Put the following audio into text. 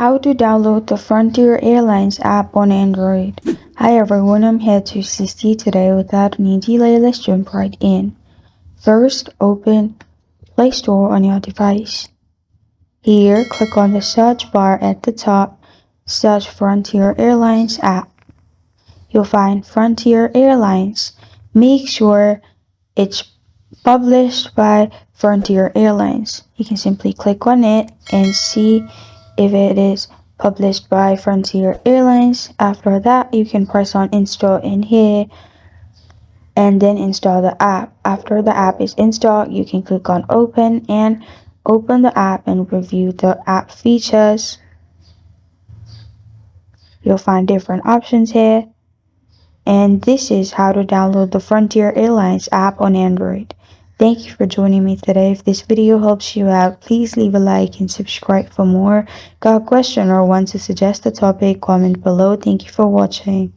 How to download the Frontier Airlines app on Android. Hi everyone, I'm here to assist you today. Without any delay, let's jump right in. First, open Play Store on your device. Here, click on the search bar at the top, search Frontier Airlines app. You'll find Frontier Airlines. Make sure it's published by Frontier Airlines. You can simply click on it and see if it is published by Frontier Airlines. After that, you can press on install in here and then install the app. After the app is installed, you can click on open and open the app and review the app features. You'll find different options here. And this is how to download the Frontier Airlines app on Android. Thank you for joining me today. If this video helps you out, please leave a like and subscribe for more. Got a question or want to suggest a topic? Comment below. Thank you for watching.